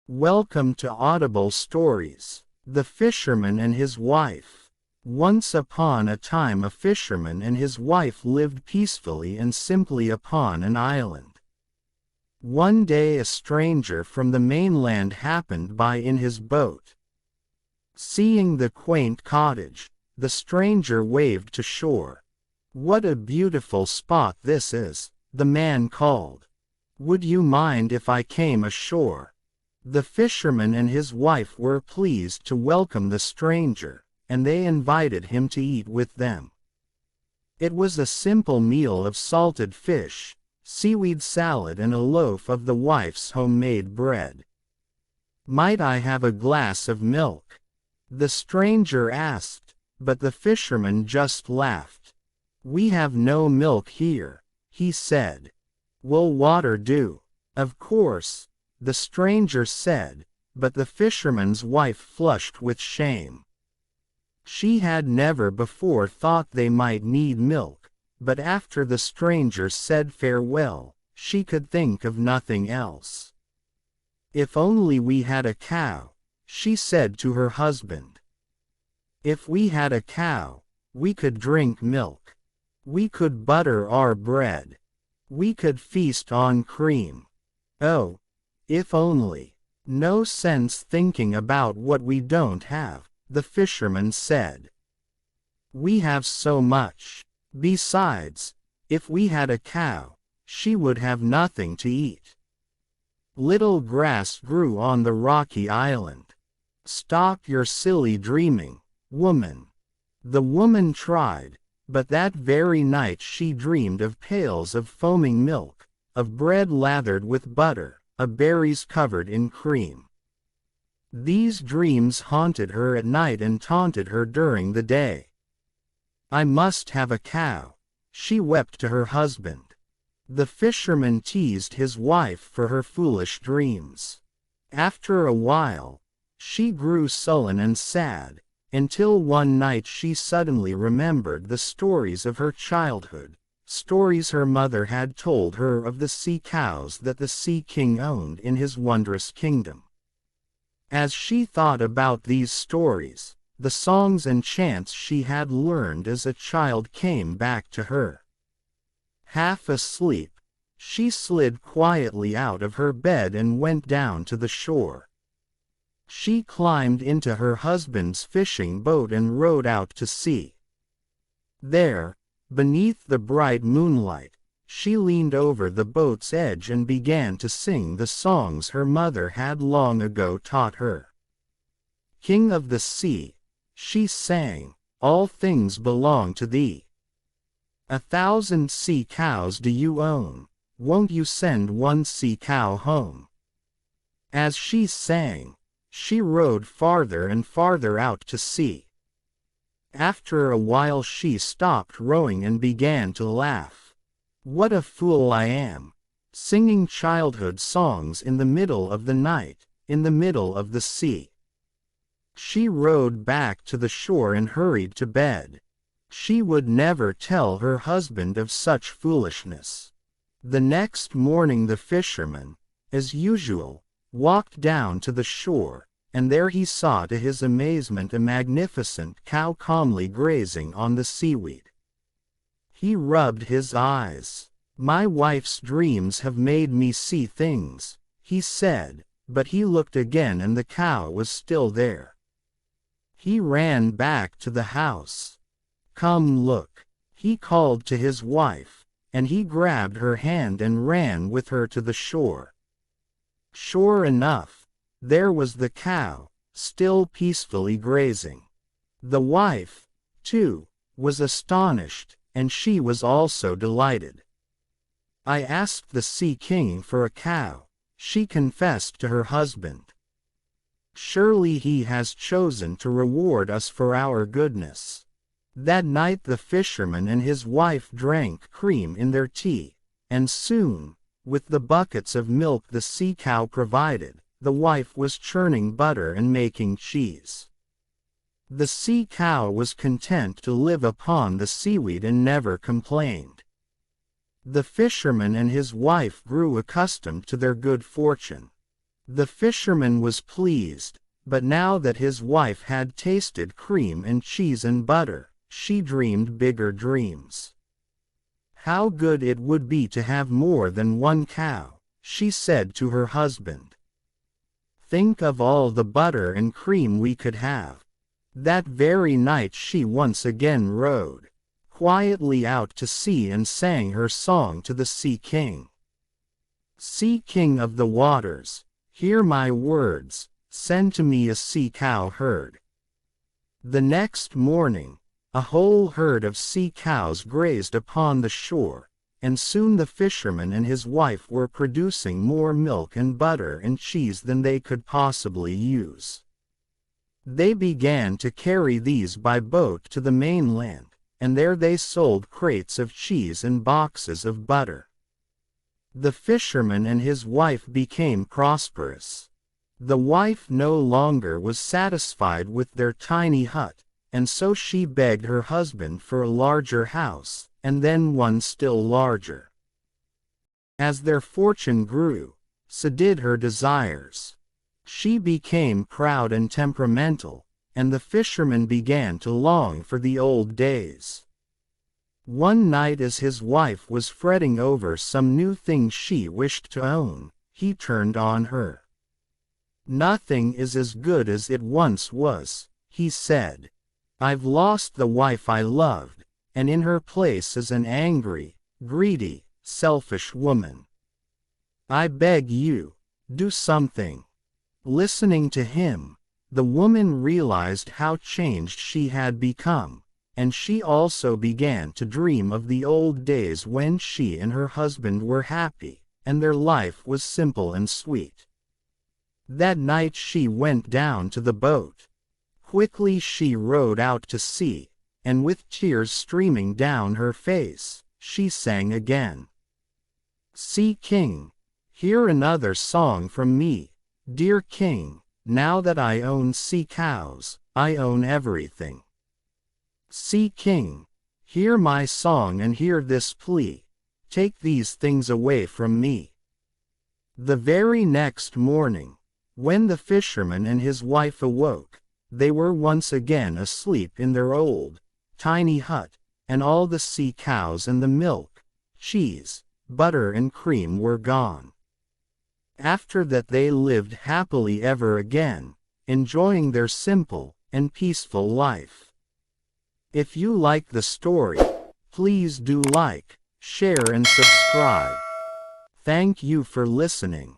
Welcome to Audible Stories. The Fisherman and His Wife. Once upon a time a fisherman and his wife lived peacefully and simply upon an island. One day a stranger from the mainland happened by in his boat. Seeing the quaint cottage, the stranger waved to shore. "What a beautiful spot this is," the man called. "Would you mind if I came ashore?" The fisherman and his wife were pleased to welcome the stranger, and they invited him to eat with them. It was a simple meal of salted fish, seaweed salad and a loaf of the wife's homemade bread. "Might I have a glass of milk?" the stranger asked, but the fisherman just laughed. "We have no milk here," he said. "Will water do?" "Of course," the stranger said, but the fisherman's wife flushed with shame. She had never before thought they might need milk, but after the stranger said farewell, she could think of nothing else. "If only we had a cow," she said to her husband. "If we had a cow, we could drink milk. We could butter our bread. We could feast on cream. Oh, if only." "No sense thinking about what we don't have," the fisherman said. "We have so much. Besides, if we had a cow, she would have nothing to eat." Little grass grew on the rocky island. "Stop your silly dreaming, woman." The woman tried, but that very night she dreamed of pails of foaming milk, of bread lathered with butter, of berries covered in cream. These dreams haunted her at night and taunted her during the day. "I must have a cow," she wept to her husband. The fisherman teased his wife for her foolish dreams. After a while, she grew sullen and sad, until one night she suddenly remembered the stories of her childhood. Stories her mother had told her of the sea cows that the Sea King owned in his wondrous kingdom. As she thought about these stories, the songs and chants she had learned as a child came back to her. Half asleep, she slid quietly out of her bed and went down to the shore. She climbed into her husband's fishing boat and rowed out to sea. There, beneath the bright moonlight, she leaned over the boat's edge and began to sing the songs her mother had long ago taught her. "King of the sea," she sang, "all things belong to thee. 1,000 sea cows do you own, won't you send one sea cow home?" As she sang, she rowed farther and farther out to sea. After a while she stopped rowing and began to laugh. "What a fool I am, singing childhood songs in the middle of the night, in the middle of the sea." She rowed back to the shore and hurried to bed. She would never tell her husband of such foolishness. The next morning the fisherman, as usual, walked down to the shore, and there he saw to his amazement a magnificent cow calmly grazing on the seaweed. He rubbed his eyes. "My wife's dreams have made me see things," he said, but he looked again and the cow was still there. He ran back to the house. "Come look," he called to his wife, and he grabbed her hand and ran with her to the shore. Sure enough, there was the cow, still peacefully grazing. The wife, too, was astonished, and she was also delighted. "I asked the Sea King for a cow," she confessed to her husband. "Surely he has chosen to reward us for our goodness." That night the fisherman and his wife drank cream in their tea, and soon, with the buckets of milk the sea cow provided, the wife was churning butter and making cheese. The sea cow was content to live upon the seaweed and never complained. The fisherman and his wife grew accustomed to their good fortune. The fisherman was pleased, but now that his wife had tasted cream and cheese and butter, she dreamed bigger dreams. How good it would be to have more than one cow, she said to her husband. Think of all the butter and cream we could have. That very night she once again rowed quietly out to sea and sang her song to the Sea King. Sea King of the waters, hear my words, send to me a sea cow herd. The next morning, a whole herd of sea cows grazed upon the shore, and soon the fisherman and his wife were producing more milk and butter and cheese than they could possibly use. They began to carry these by boat to the mainland, and there they sold crates of cheese and boxes of butter. The fisherman and his wife became prosperous. The wife no longer was satisfied with their tiny hut, and so she begged her husband for a larger house, and then one still larger. As their fortune grew, so did her desires. She became proud and temperamental, and the fisherman began to long for the old days. One night as his wife was fretting over some new thing she wished to own, he turned on her. Nothing is as good as it once was, he said. I've lost the wife I loved, and in her place is an angry, greedy, selfish woman. I beg you, do something. Listening to him, the woman realized how changed she had become, and she also began to dream of the old days when she and her husband were happy, and their life was simple and sweet. That night she went down to the boat. Quickly she rowed out to sea, and with tears streaming down her face, she sang again. Sea King, hear another song from me, dear King, now that I own sea cows, I own everything. Sea King, hear my song and hear this plea, take these things away from me. The very next morning, when the fisherman and his wife awoke, they were once again asleep in their old, tiny hut, and all the sea cows and the milk, cheese, butter and cream were gone. After that they lived happily ever again, enjoying their simple and peaceful life. If you like the story, please do like, share and subscribe. Thank you for listening.